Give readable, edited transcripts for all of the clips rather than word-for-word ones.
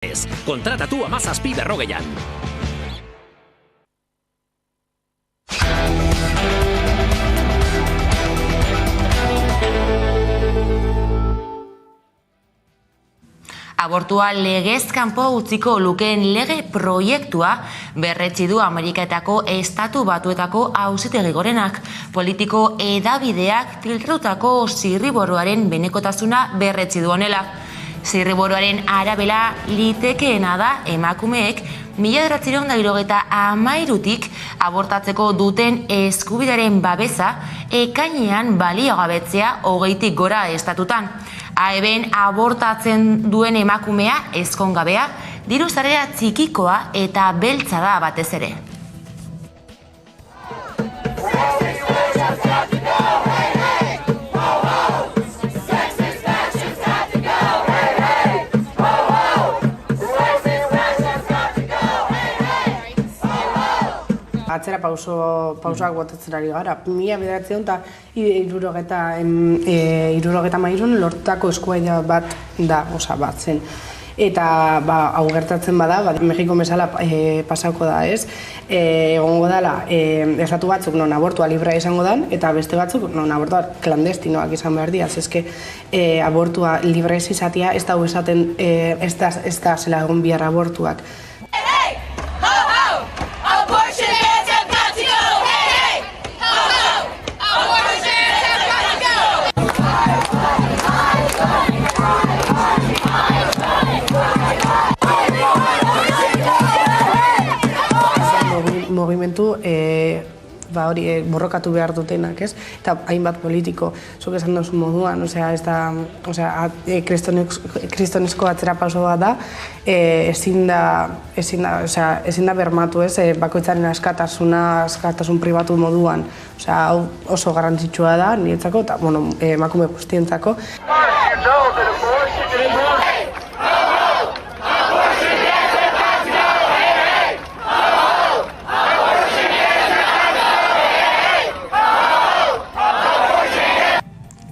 Kontratatu 1740an. Abortua legez kanpo utziko lukeen lege proiektua berretsi du Ameriketako Estatu Batuetako Auzitegi Gorenak. Politiko hedabideak filtratutako zirriborroaren benekotasuna berretsi du honela. Zirriborroaren arabera litekeena da emakumeek 1973tik abortatzeko duten eskubidearen babesa ekainean baliogabetzea 20tik gora estatutan. Aeben abortatzen duen emakumea ezkongabea, diru-sarrera txikikoa eta beltza da batez ere. Atzera pausoak botatzen ari gara. 1973 lortutako eskuaila bat da, bat zen. Eta hau gertatzen bada, Mexiko bezala pasako da, ez? Egongo dela, estatu batzuk non abortua librea izango dan, eta beste batzuk non abortua klandestinoak izan behar diaz. Ezke abortua librea izatea, ez da esaten, ez da zela egon bihar abortuak. Mogimentu borrokatu behar dutenak, ez? Eta hainbat politiko, zuk esan duzu moduan, kristonezko atzera pausoa da, ezin da bermatu, ez? Bakoitzaren askatasun pribatu moduan, hau oso garrantzitsua da, niretzako, eta emakume guztientzako.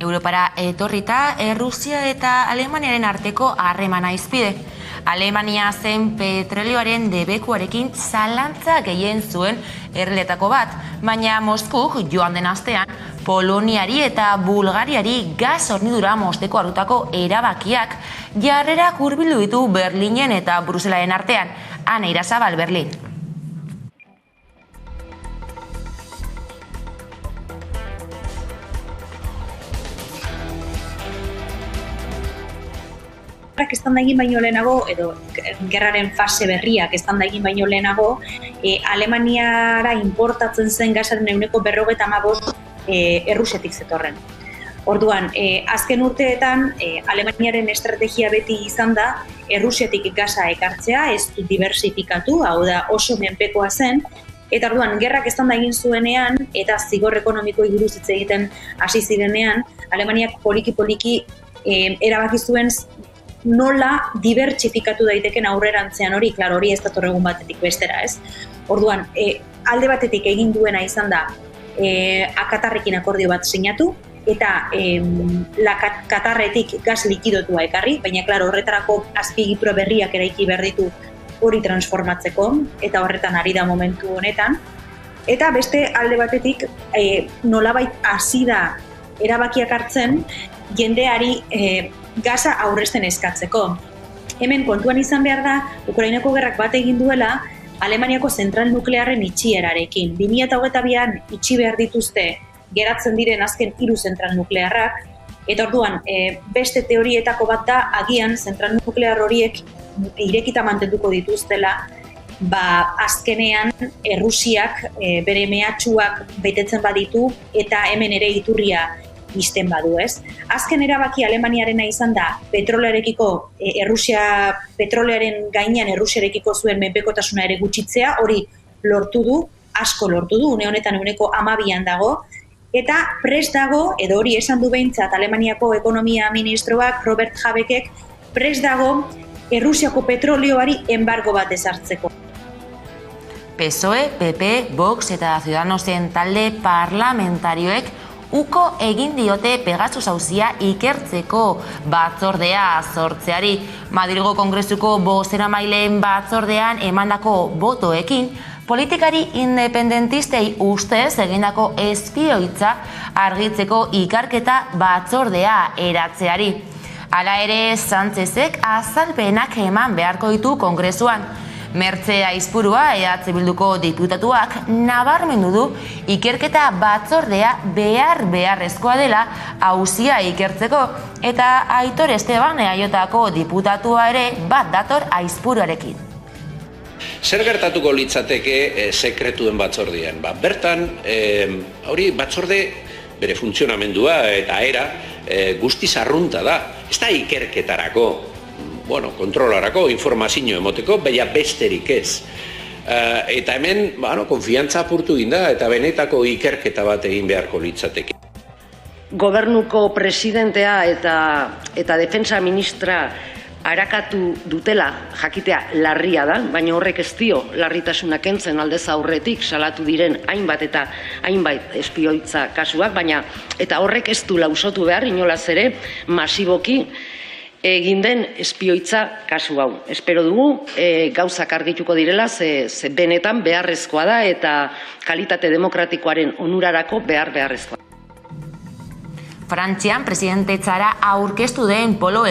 Europara etorrita, Errusia eta Alemaniaren arteko harremana izpide. Alemania zen petrolioaren debekuarekin zalantza gehien zuen herrietako bat, baina Moskuk joan den astean Poloniari eta Bulgariari gas hornidura mozteko hartutako erabakiak jarrerak hurbildu ditu Berlinen eta Bruselaren artean. Ana Irazabal, Berlin. Estan da egin baino lehenago, edo gerraren fase berriak estan da egin baino lehenago, Alemaniara importatzen zen gasaren 95% Errusiatik zetorren. Orduan, azken urteetan Alemaniaren estrategia beti izan da Errusiatik gasa ekartzea, ez diversifikatu, hau da oso menpekoa zen, eta orduan, gerrak estan da egin zuenean, eta zigor ekonomikoi buruz hitz egiten hasi zirenean, Alemaniak poliki-poliki erabaki zuen nola dibertsifikatu daiteken aurrerantzean hori, klar, hori ez dator egun batetik bestera, ez? Orduan, alde batetik egin duena izan da Katarrekin akordio bat sinatu, eta Katarretik gas likidotua ekarri, baina, klar, horretarako azpiegitura berriak eraiki behar ditu hori transformatzeko, eta horretan ari da momentu honetan. Eta beste alde batetik nolabait hasi da erabakiak hartzen, jendeari gaza aurrezten eskatzeko. Hemen kontuan izan behar da, Ukrainako gerrak bat egin duela Alemaniako zentral nuklearren itxierarekin. 2022an itxi behar dituzte geratzen diren azken 3 zentral nuklearrak, eta orduan beste teorietako bat da agian zentral nuklear horiek irekita mantenduko dituztela, azkenean Errusiak bere mehatxuak betetzen baditu eta hemen ere iturria izten badu, ez? Azken erabaki Alemaniarena izan da petrolearekiko petrolearen gainean Errusiarekiko zuen menpekotasuna ere gutxitzea, hori lortu du, asko lortu du, une honetan 12an dago, eta prest dago, edo hori esan du behintzat Alemaniako ekonomia ministroak Robert Habekek, prest dago Errusiako petrolioari enbargo bat ezartzeko. PSOE, PP, Vox eta Ciudadanosen talde parlamentarioek uko egin diote Pegasus auzia ikertzeko batzordea sortzeari. Madrilgo Kongresuko bozeramaileen batzordean emandako botoekin, politikari independentistei ustez egindako espioitza argitzeko ikerketa batzordea eratzeari. Hala ere, Sánchezek azalpenak eman beharko ditu Kongresuan. Mertxe Aizpurua, EH Bilduko diputatuak, nabarmendu du ikerketa batzordea beharrezkoa dela auzia ikertzeko, eta Aitor Esteban EAJko diputatua ere bat dator Aizpuruarekin. Zer gertatuko litzateke sekretuen batzordean? Bertan, hori batzorde bere funtzionamendua eta era guztiz arrunta da. Ez da ikerketarako, kontrolarako, informazio emoteko, baina besterik ez. Eta hemen, konfiantza apurtu egin da, eta benetako ikerketa bat egin beharko litzateke. Gobernuko presidentea eta defensa ministra arakatu dutela jakitea larria da, baina horrek ez dio larritasuna kentzen aldez aurretik salatu diren hainbait espioitza kasuak, baina eta horrek ez du lausotu behar inolaz ere masiboki egin den espioitza kasu hau. Espero dugu gauzak argituko direla, ze benetan beharrezkoa da eta kalitate demokratikoaren onurarako beharrezkoa. Frantzian presidentetzara aurkeztu den polo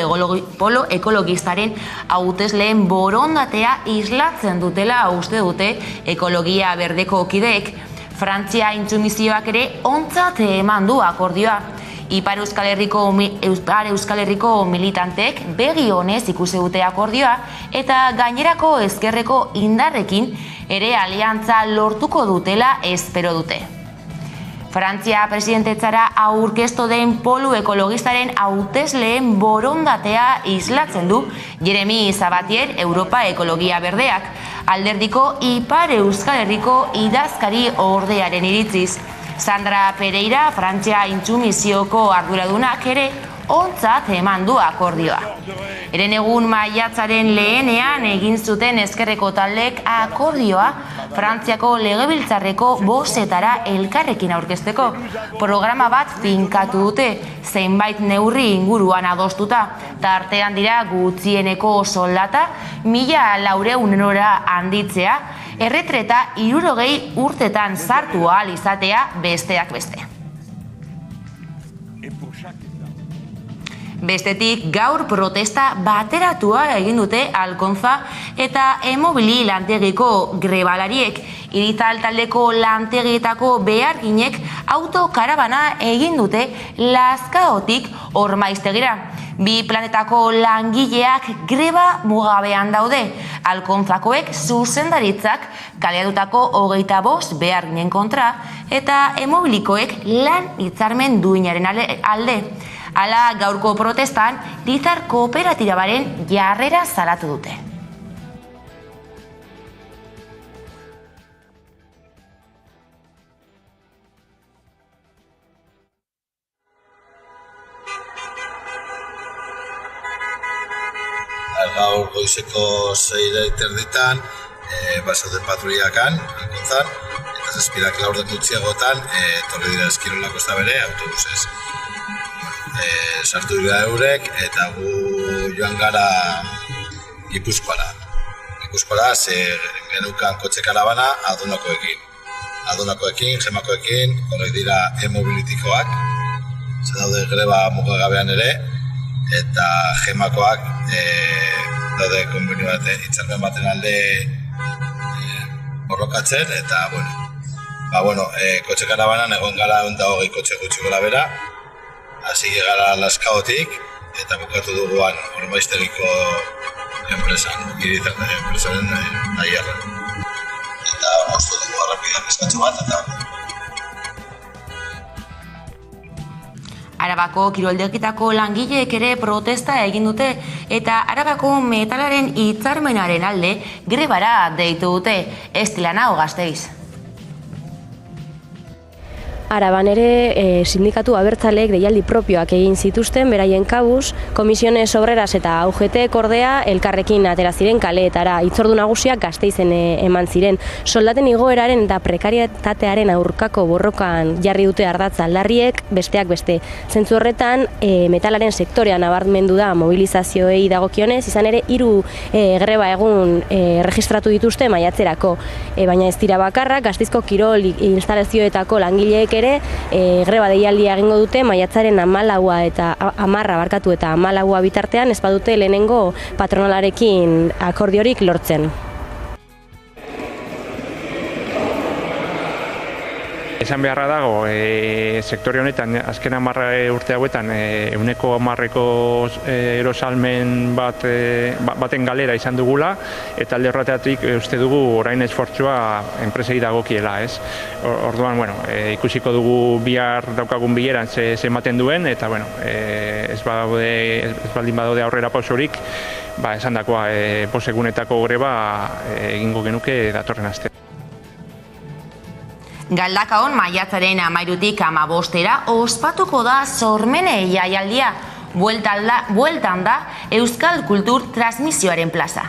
ekologistaren hautesleen borondatea islatzen dutela uste dute ekologia berdeko kideek. Frantzia intsumizioak ere ontzat eman du akordioa. Ipar Euskal Herriko militanteek begi honez ikusi dute akordioa eta gainerako ezkerreko indarrekin ere aliantza lortuko dutela espero dute. Frantzia presidentetzara aurkeztu den polo ekologistaren hautesleen borondatea islatzen du Jeremy Sabatier Europa Ekologia Berdeak, alderdiko Ipar Euskal Herriko idazkari ordearen iritziz. Sandra Pereira, Frantzia intsumizioko arduradunak ere ontzat eman du akordioa. Herenegun maiatzaren lehenean egin zuten ezkerreko taldek akordioa Frantziako legebiltzarreko bozetara elkarrekin aurkezteko. Programa bat finkatu dute, zenbait neurri inguruan adostuta, tartean dira gutxieneko soldata 1.400 eurora handitzea, erretreta 60 urtetan sartu ahal izatea besteak beste. Bestetik, gaur protesta bateratua egin dute Alkontza eta Emobili lantegiko grebalariek. Irizal taldeko lantegietako beharginek autokarabana egin dute Lazkaotik Ormaiztegira. Bi planetako langileak greba mugabean daude. Alkontzakoek zuzendaritzak kaleatutako 25 beharginen kontra eta Emobilikoek lan hitzarmen duinaren alde. Hala, gaurko protestan, Lizar kooperatibaren jarrera salatu dute. Gaur goizeko 6:30 basauden patruliakan, Alkontzan, eta 7:00 gutxiagotan, torri dira Eskirolako ez da bere, autobusez. Sartu dira eurek eta gu joan gara Gipuzkoara. Ze genukan kotxe karabana Adunakoekin, Gemakoekin, horrek dira e-mobilitikoak, ze daude greba mugagabean ere, eta Gemakoak daude konbenio bat, hitzarmen baten alde borrokatzen, eta kotxe karabanan egon gara 120 kotxe gutxi gora bera, hasi gara Lazkaotik eta bukatu duguan Ormaiztegiko enpresaren aierren. Eta moztu dugu errepidean eskatxo bat eta... Arabako kiroldegitako langileek ere protesta egin dute eta Arabako metalaren hitzarmenaren alde grebara deitu dute. Estilana Gasteiz. Araban ere sindikatu abertzaleek deialdi propioak egin zituzten, beraien kabuz, Komisiones Obreras eta UGT ordea elkarrekin atera ziren kaleetara. Hitzordu nagusiak Gasteizen eman ziren. Soldaten igoeraren eta prekarietatearen aurkako borrokan jarri dute ardatz aldarriek, besteak beste. Zentzu horretan, metalaren sektorean nabarmendu da mobilizazioei dagokionez, izan ere 3 greba egun registratu dituzte maiatzerako. Baina ez dira bakarrak, Gasteizko kirol instalazioetako langileek ere greba deialdia egingo dute maiatzaren 14 eta 14 bitartean ez badute lehenengo patronalarekin akordiorik lortzen. Esan beharra dago, sektore honetan, azken 10 urte hauetan, 10% erosalmen baten galera izan dugula, eta alde horretatik uste dugu orain esfortzua enpresei dagokiela, ez? Orduan, ikusiko dugu bihar daukagun bileran ze ematen duen, eta, ez baldin badaude aurrera pausorik, esan dakoa, posegunetako greba egingo genuke datorren aste. Galdakaon maiatzaren 13-tik 15-era ospatuko da Sormene jaialdia. Bueltan da Euskal Kultur Transmisioaren plaza.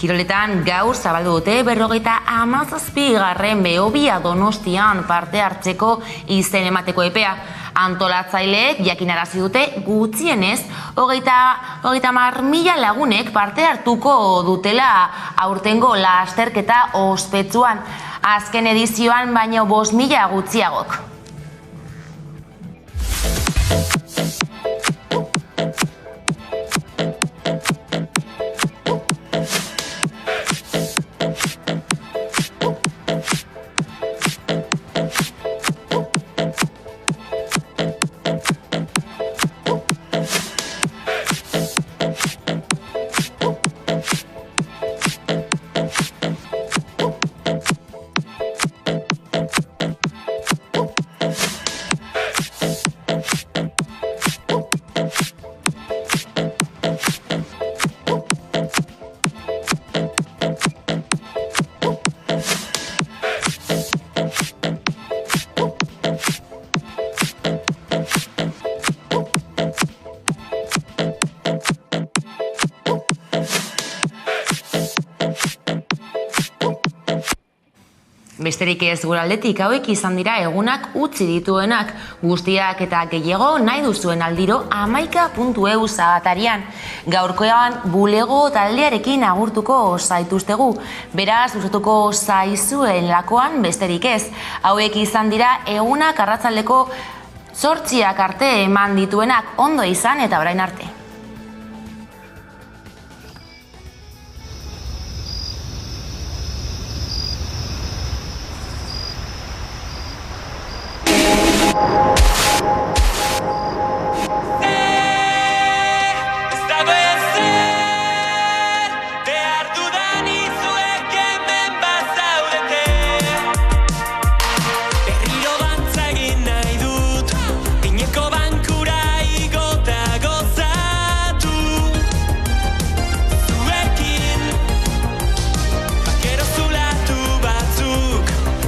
Kiroletan gaur zabaldu dute 57. Behobia Donostian parte hartzeko izen emateko epea. Antolatzaileek jakinarazi dute gutxienez 30.000 lagunek parte hartuko dutela aurtengo lasterketa ospetsuan. Azken edizioan baino 5.000 gutxiagok. Besterik ez gure aldetik hauek izan dira egunak utzi dituenak, guztiak eta gehiago nahi duzuen aldiro hamaika.eu atarian. Gaurkoan bulego taldearekin agurtuko zaituztegu, beraz gustatuko zaizuen lakoan besterik ez. Hauek izan dira egunak arratsaldeko 8 arte eman dituenak, ondo izan eta orain arte.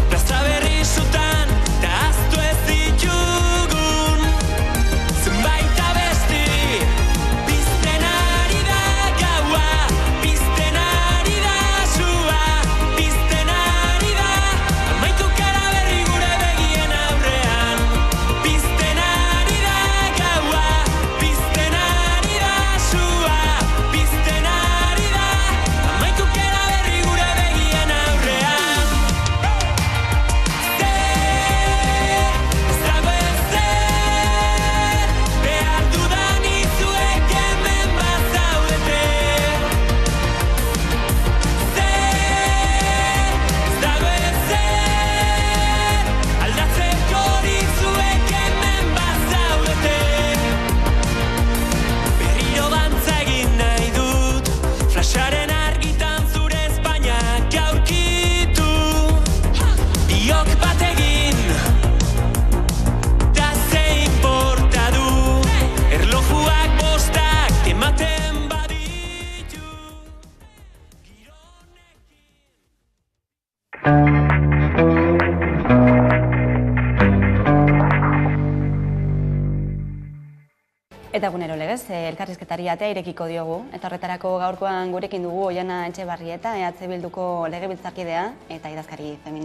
Plaza berri zutan, ta aztu ez ditu ematen baditu. Eta egunero legez, elkarrizketari atea irekiko diogu. Eta horretarako gaurkoan gurekin dugu Oihana Etxebarrieta, EH Bilduko legebiltzarkidea eta idazkari feminista.